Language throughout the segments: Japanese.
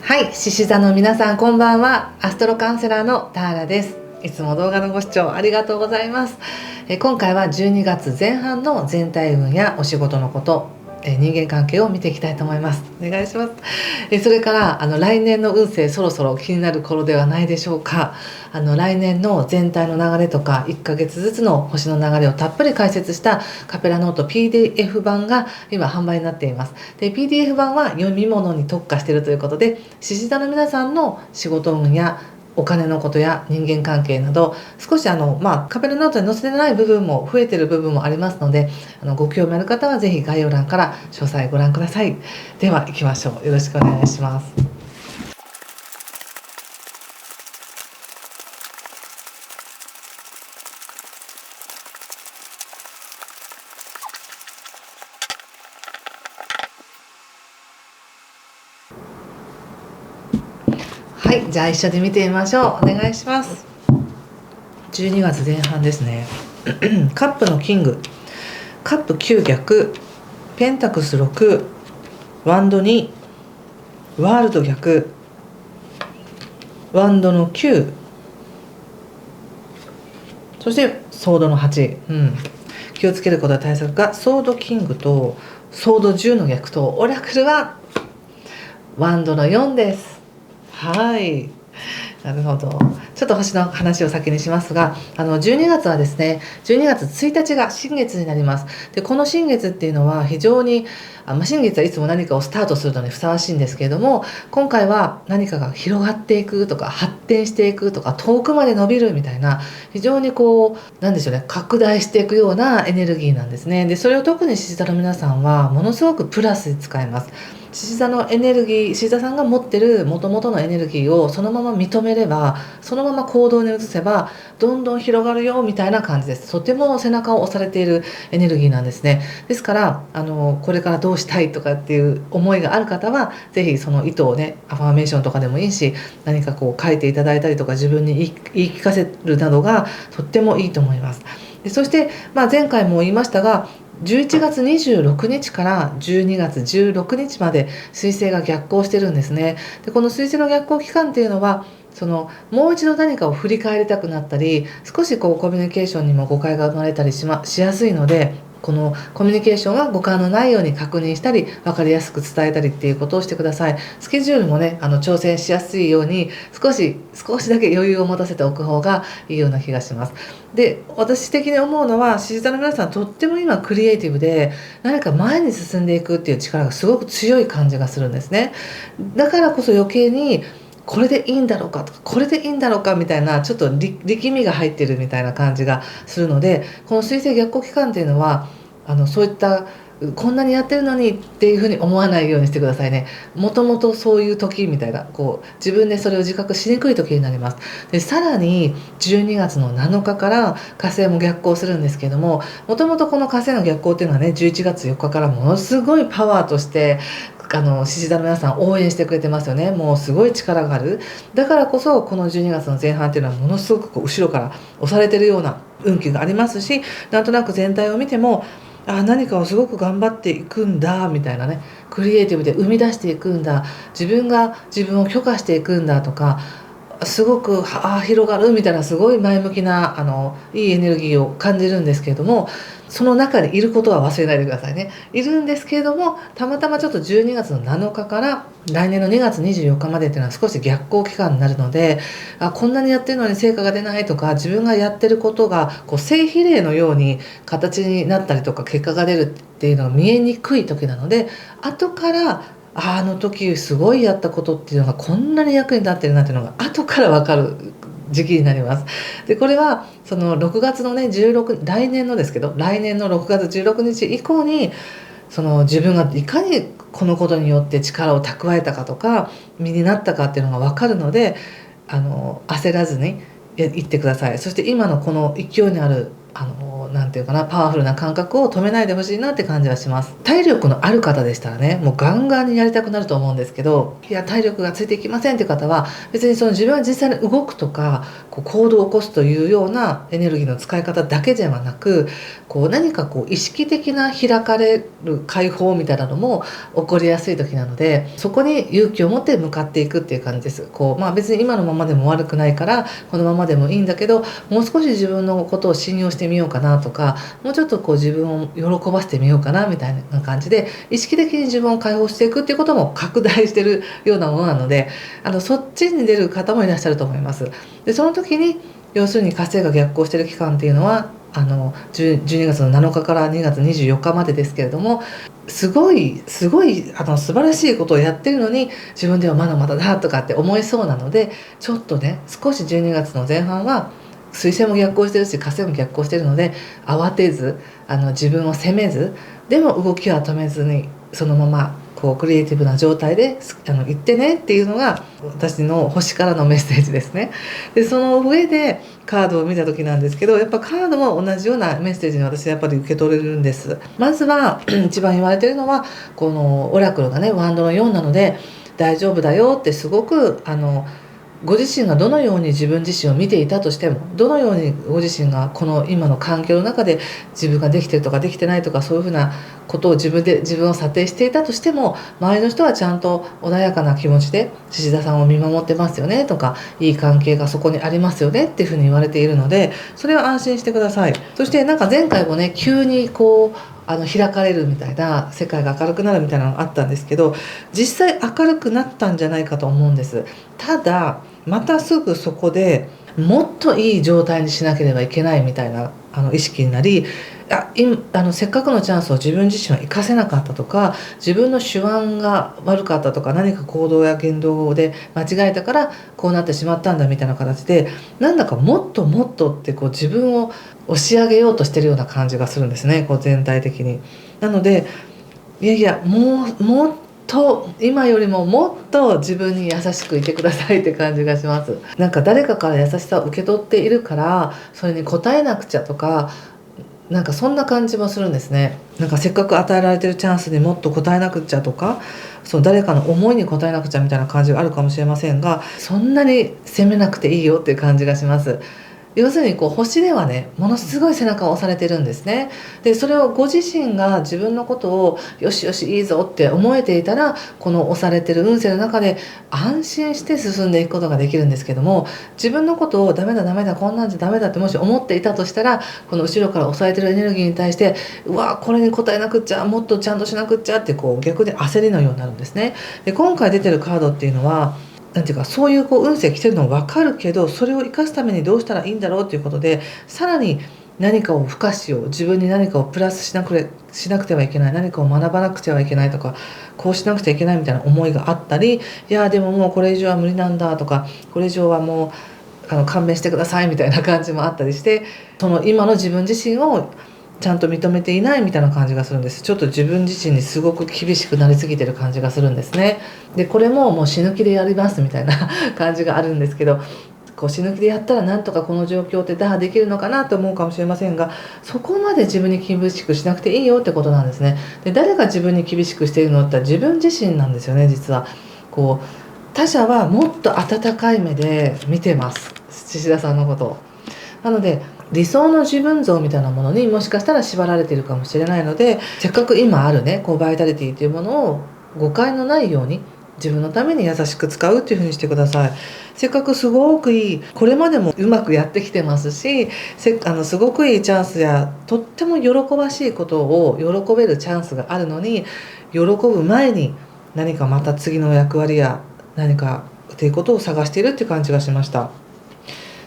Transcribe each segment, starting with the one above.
はい、獅子座の皆さんこんばんは。アストロカウンセラーのターラです。いつも動画のご視聴ありがとうございます。今回は12月前半の全体運やお仕事のこと、人間関係を見ていきたいと思います。お願いします。それから来年の運勢そろそろ気になる頃ではないでしょうか。来年の全体の流れとか1ヶ月ずつの星の流れをたっぷり解説したカペラノート PDF 版が今販売になっています。で PDF 版は読み物に特化しているということで、獅子座の皆さんの仕事運やお金のことや人間関係など少しカペラノートに載せてない部分も増えてる部分もありますので、ご興味ある方はぜひ概要欄から詳細ご覧ください。では行きましょう。よろしくお願いします。はい、じゃあ一緒に見てみましょう。お願いします。12月前半ですね。カップのキング、カップ9逆、ペンタクス6、ワンド2、ワールド逆、ワンドの9、そしてソードの8、気をつけることは対策がソードキングとソード10の逆とオラクルはワンドの4です。はい、なるほど。ちょっと星の話を先にしますが、12月はですね、12月1日が新月になります。でこの新月っていうのは非常に新月はいつも何かをスタートするのにふさわしいんですけれども、今回は何かが広がっていくとか発展していくとか遠くまで伸びるみたいな、非常になんでしょうね、拡大していくようなエネルギーなんですね。でそれを特に獅子座の皆さんはものすごくプラスで使えます。獅子座のエネルギー、獅子座さんが持ってる元々のエネルギーをそのまま認めれば、そのまま行動に移せばどんどん広がるよみたいな感じです。とても背中を押されているエネルギーなんですね。ですからこれからどうしたいとかっていう思いがある方はぜひその意図をね、アファーメーションとかでもいいし、何か書いていただいたりとか自分に言い聞かせるなどがとってもいいと思います。でそして、前回も言いましたが、11月26日から12月16日まで水星が逆行してるんですね。でこの水星の逆行期間っていうのは、もう一度何かを振り返りたくなったり、少しコミュニケーションにも誤解が生まれたりしやすいので、このコミュニケーションは誤解のないように確認したり、分かりやすく伝えたりっていうことをしてください。スケジュールもね、挑戦しやすいように少しだけ余裕を持たせておく方がいいような気がします。で私的に思うのは、獅子座の皆さんとっても今クリエイティブで、何か前に進んでいくっていう力がすごく強い感じがするんですね。だからこそ余計にこれでいいんだろうかとか、これでいいんだろうかみたいな、ちょっと力みが入ってるみたいな感じがするので、この水星逆行期間っていうのはそういったこんなにやってるのにっていうふうに思わないようにしてくださいね。もともとそういう時みたいな、自分でそれを自覚しにくい時になります。でさらに12月の7日から火星も逆行するんですけども、もともとこの火星の逆行っていうのはね、11月4日からものすごいパワーとして獅子座の皆さん応援してくれてますよね。もうすごい力がある。だからこそこの12月の前半っていうのはものすごく後ろから押されてるような運気がありますし、なんとなく全体を見ても何かをすごく頑張っていくんだみたいなね、クリエイティブで生み出していくんだ、自分が自分を許可していくんだとか、すごく広がるみたいな、すごい前向きないいエネルギーを感じるんですけれども、その中にいることは忘れないでくださいね。いるんですけれども、たまたまちょっと12月の7日から来年の2月24日までっていうのは少し逆行期間になるので、こんなにやってるのに成果が出ないとか、自分がやってることが正比例のように形になったりとか結果が出るっていうのが見えにくい時なので、後からあの時すごいやったことっていうのがこんなに役に立ってるなっていうのが後から分かる時期になります。でこれはその6月のね来年のですけど、来年の6月16日以降に自分がいかにこのことによって力を蓄えたかとか身になったかっていうのが分かるので、焦らずにいってください。そして今のこの勢いのあるなんていうかな、パワフルな感覚を止めないでほしいなって感じはします。体力のある方でしたらね、もうガンガンにやりたくなると思うんですけど、いや体力がついていきませんっていう方は、別にその自分は実際に動くとか行動を起こすというようなエネルギーの使い方だけではなく、何か意識的な開かれる解放みたいなのも起こりやすい時なので、そこに勇気を持って向かっていくっていう感じです。別に今のままでも悪くないからこのままでもいいんだけど、もう少し自分のことを信用してみようかなとか、もうちょっと自分を喜ばせてみようかなみたいな感じで意識的に自分を解放していくっていうことも拡大してるようなものなので、そっちに出る方もいらっしゃると思います。でその時に要するに火星が逆行している期間っていうのは12月の7日から2月24日までですけれども、すごい素晴らしいことをやってるのに自分ではまだまだだとかって思いそうなので、ちょっとね少し12月の前半は水星も逆行してるし火星も逆行してるので、慌てず自分を責めず、でも動きは止めずにそのままクリエイティブな状態で言ってねっていうのが私の星からのメッセージですね。でその上でカードを見た時なんですけど、やっぱカードも同じようなメッセージに私はやっぱり受け取れるんです。まずは一番言われてるのはこのオラクルがねワンドの4なので、大丈夫だよって、すごくご自身がどのように自分自身を見ていたとしても、どのようにご自身がこの今の環境の中で自分ができてるとかできてないとか、そういうふうなことを自分を査定していたとしても、周りの人はちゃんと穏やかな気持ちで獅子座さんを見守ってますよねとか、いい関係がそこにありますよねっていうふうに言われているので、それは安心してください。そして前回もね急に開かれるみたいな、世界が明るくなるみたいなのがあったんですけど、実際明るくなったんじゃないかと思うんです。ただまたすぐそこでもっといい状態にしなければいけないみたいな意識になり、せっかくのチャンスを自分自身は生かせなかったとか、自分の手腕が悪かったとか、何か行動や言動で間違えたからこうなってしまったんだみたいな形で、なんだかもっともっとって自分を押し上げようとしてるような感じがするんですね、全体的に。なのでいやいや、もっと今よりももっと自分に優しくいてくださいって感じがします。誰かから優しさを受け取っているからそれに応えなくちゃとか、そんな感じもするんですね。せっかく与えられてるチャンスにもっと応えなくちゃとか、誰かの思いに応えなくちゃみたいな感じがあるかもしれませんが、そんなに責めなくていいよっていう感じがします。要するに星ではねものすごい背中を押されてるんですね。でそれをご自身が自分のことをよしよしいいぞって思えていたら、この押されてる運勢の中で安心して進んでいくことができるんですけども、自分のことをダメだダメだこんなんじゃダメだってもし思っていたとしたら、この後ろから押さえてるエネルギーに対してうわこれに応えなくっちゃ、もっとちゃんとしなくっちゃって逆に焦りのようになるんですね。で今回出てるカードっていうのはなんていうか、そういう運勢来てるの分かるけど、それを生かすためにどうしたらいいんだろうということで、さらに何かを付加しよう、自分に何かをプラスしなくてはいけない、何かを学ばなくてはいけないとか、こうしなくちゃいけないみたいな思いがあったり、いやでももうこれ以上は無理なんだとか、これ以上はもう勘弁してくださいみたいな感じもあったりして、その今の自分自身をちゃんと認めていないみたいな感じがするんです。ちょっと自分自身にすごく厳しくなりすぎてる感じがするんですね。でこれももう死ぬ気でやりますみたいな感じがあるんですけど、死ぬ気でやったらなんとかこの状況って打破できるのかなと思うかもしれませんが、そこまで自分に厳しくしなくていいよってことなんですね。で誰が自分に厳しくしているのって言ったら自分自身なんですよね。実は他者はもっと温かい目で見てます、獅子田さんのことを。なので理想の自分像みたいなものにもしかしたら縛られているかもしれないので、せっかく今あるねバイタリティというものを誤解のないように自分のために優しく使うっていう風にしてください。せっかくすごくいい、これまでもうまくやってきてますし、すごくいいチャンスやとっても喜ばしいことを喜べるチャンスがあるのに、喜ぶ前に何かまた次の役割や何かっていうことを探しているっていう感じがしました。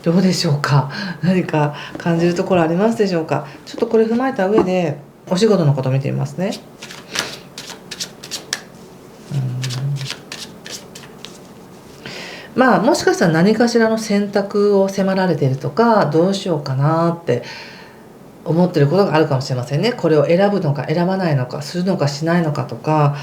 どうでしょうか。何か感じるところありますでしょうか。ちょっとこれ踏まえた上でお仕事のこと見てみますね。もしかしたら何かしらの選択を迫られているとか、どうしようかなって思ってることがあるかもしれませんね。これを選ぶのか選ばないのか、するのかしないのかとか、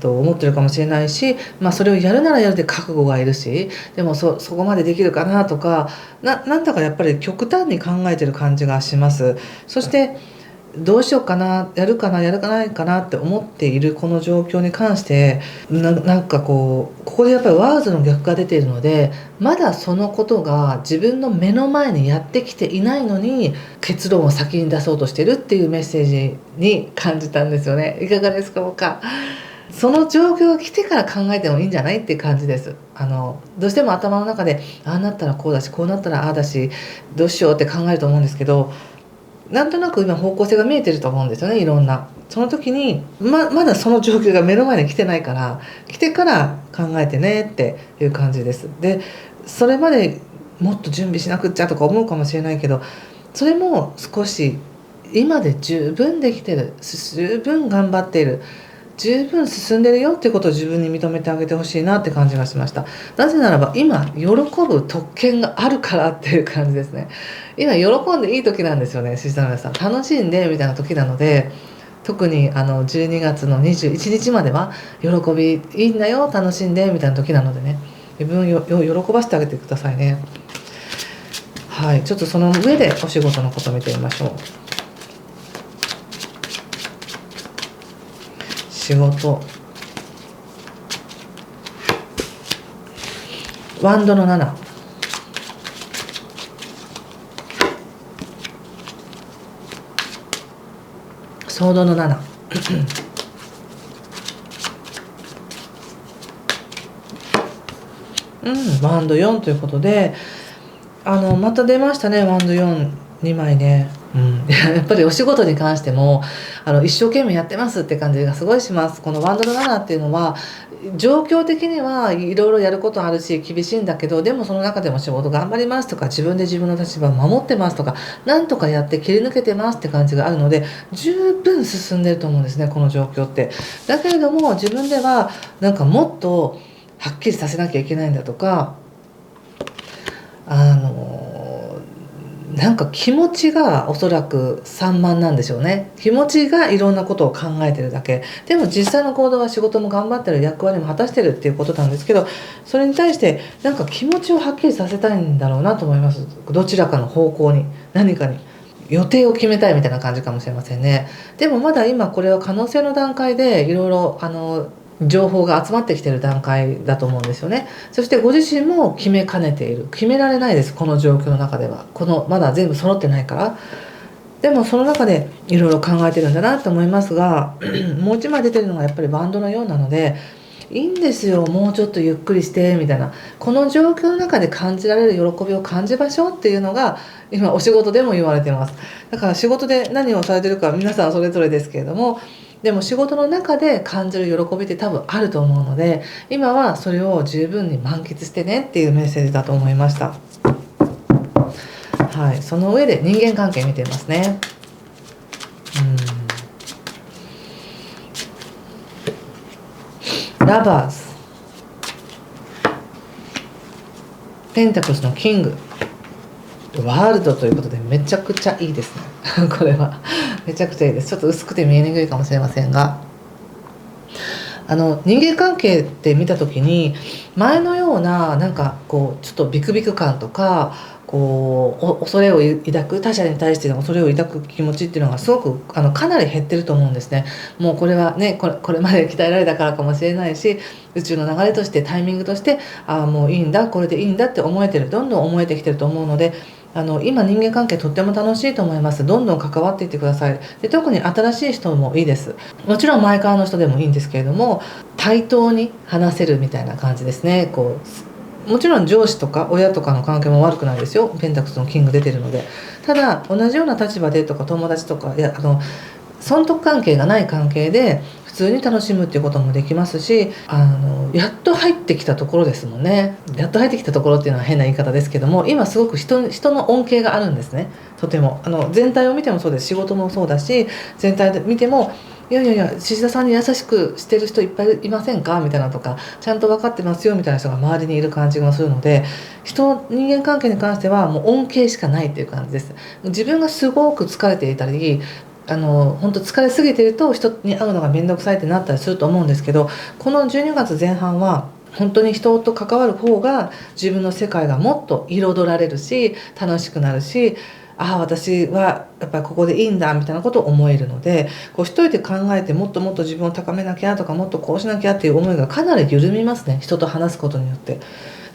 思ってるかもしれないし、それをやるならやるで覚悟がいるし、でもそこまでできるかなとか、なんだかやっぱり極端に考えてる感じがします。そしてどうしようかな、やるかなやるかないかなって思っているこの状況に関してなんかここでやっぱりワーズの逆が出ているので、まだそのことが自分の目の前にやってきていないのに結論を先に出そうとしてるっていうメッセージに感じたんですよね。いかがですか？僕その状況が来てから考えてもいいんじゃないっていう感じです。どうしても頭の中でああなったらこうだし、こうなったらああだし、どうしようって考えると思うんですけど、なんとなく今方向性が見えてると思うんですよね、いろんな。その時にまだその状況が目の前に来てないから、来てから考えてねっていう感じです。でそれまでもっと準備しなくっちゃとか思うかもしれないけど、それも少し今で十分できてる、十分頑張っている、十分進んでるよっていうことを自分に認めてあげてほしいなって感じがしました。なぜならば今喜ぶ特権があるからっていう感じですね。今喜んでいい時なんですよね。シスターの皆さん、楽しんでみたいな時なので、特に12月の21日までは喜びいいんだよ、楽しんでみたいな時なのでね、自分を喜ばせてあげてくださいね。はい、ちょっとその上でお仕事のことを見てみましょう。仕事、ワンドの7、ソードの7ワンド4ということで、また出ましたね、ワンド4、2枚ね。やっぱりお仕事に関しても一生懸命やってますって感じがすごいします。このワンドの7っていうのは状況的にはいろいろやることあるし厳しいんだけど、でもその中でも仕事頑張りますとか、自分で自分の立場を守ってますとか、なんとかやって切り抜けてますって感じがあるので、十分進んでると思うんですね、この状況って。だけれども自分ではなんかもっとはっきりさせなきゃいけないんだとか、なんか気持ちがおそらく散漫なんでしょうね。気持ちがいろんなことを考えてるだけでも、実際の行動は仕事も頑張ってる、役割も果たしてるっていうことなんですけど、それに対してなんか気持ちをはっきりさせたいんだろうなと思います。どちらかの方向に、何かに予定を決めたいみたいな感じかもしれませんね。でもまだ今これは可能性の段階でいろいろ情報が集まってきている段階だと思うんですよね。そしてご自身も決めかねている。決められないです、この状況の中では。まだ全部揃ってないから。でもその中でいろいろ考えてるんだなと思いますが、もう一枚出てるのがやっぱりバンドのようなので、いいんですよ、もうちょっとゆっくりしてみたいな、この状況の中で感じられる喜びを感じましょうっていうのが今お仕事でも言われてます。だから仕事で何をされてるか皆さんそれぞれですけれども、でも仕事の中で感じる喜びって多分あると思うので、今はそれを十分に満喫してねっていうメッセージだと思いました。はい、その上で人間関係見ていますね。ラバーズ、ペンタクルスのキング、ワールドということでめちゃくちゃいいですねこれはめちゃくちゃいいです。ちょっと薄くて見えにくいかもしれませんが、人間関係って見た時に前のようななんかこうちょっとビクビク感とか、恐れを抱く、他者に対しての恐れを抱く気持ちっていうのがすごくかなり減ってると思うんですね。もうこれはね、これまで鍛えられたからかもしれないし、宇宙の流れとしてタイミングとしてもういいんだ、これでいいんだって思えてる、どんどん思えてきてると思うので、今人間関係とっても楽しいと思います。どんどん関わっていってください。で特に新しい人もいいです。もちろん前からの人でもいいんですけれども、対等に話せるみたいな感じですね。もちろん上司とか親とかの関係も悪くないですよ。ペンタクスのキング出てるので。ただ同じような立場でとか友達とか損得関係がない関係で普通に楽しむっていうこともできますし、やっと入ってきたところですもんね。やっと入ってきたところっていうのは変な言い方ですけども、今すごく人の恩恵があるんですね。とても全体を見てもそうです。仕事もそうだし、全体で見てもいや獅子田さんに優しくしてる人いっぱいいませんかみたいなとか、ちゃんと分かってますよみたいな人が周りにいる感じがするので、人間関係に関してはもう恩恵しかないっていう感じです。自分がすごく疲れていたり本当疲れすぎてると人に会うのが面倒くさいってなったりすると思うんですけど、この12月前半は本当に人と関わる方が自分の世界がもっと彩られるし楽しくなるし、ああ私はやっぱりここでいいんだみたいなことを思えるので、こう一人で考えてもっともっと自分を高めなきゃとかもっとこうしなきゃっていう思いがかなり緩みますね、人と話すことによって。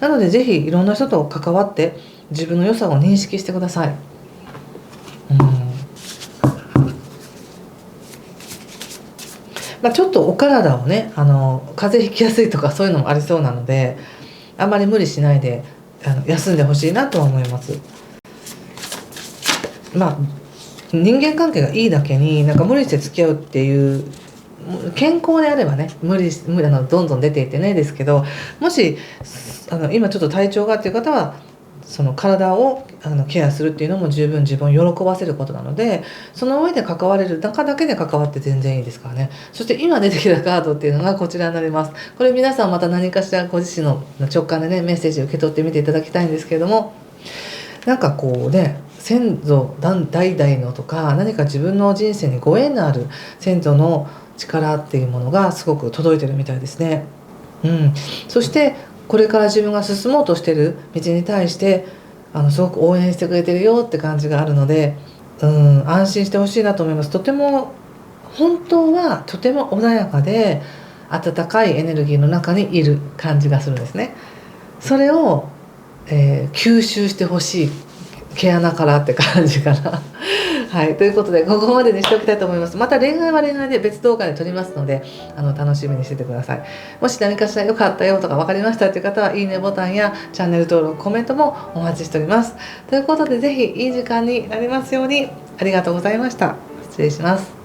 なのでぜひいろんな人と関わって自分の良さを認識してください。ちょっとお体をね風邪ひきやすいとかそういうのもありそうなので、あんまり無理しないで休んでほしいなとは思います。人間関係がいいだけに無理して付き合うっていう健康であればねどんどん出ていってねですけど、もし今ちょっと体調がっていう方はその体をケアするっていうのも十分自分を喜ばせることなので、その上で関われる中だけで関わって全然いいですからね。そして今出てきたカードっていうのがこちらになります。これ皆さんまた何かしらご自身の直感でねメッセージを受け取ってみていただきたいんですけれども、先祖代々のとか何か自分の人生にご縁のある先祖の力っていうものがすごく届いてるみたいですね。そしてこれから自分が進もうとしてる道に対してすごく応援してくれてるよって感じがあるので、安心してほしいなと思います。本当はとても穏やかで温かいエネルギーの中にいる感じがするんですね。それを、吸収してほしい毛穴からって感じかなはい、ということでここまでにしておきたいと思います。また恋愛は恋愛で別動画で撮りますので楽しみにしててください。もし何かしら良かったよとか分かりましたという方はいいねボタンやチャンネル登録コメントもお待ちしております。ということでぜひいい時間になりますように。ありがとうございました。失礼します。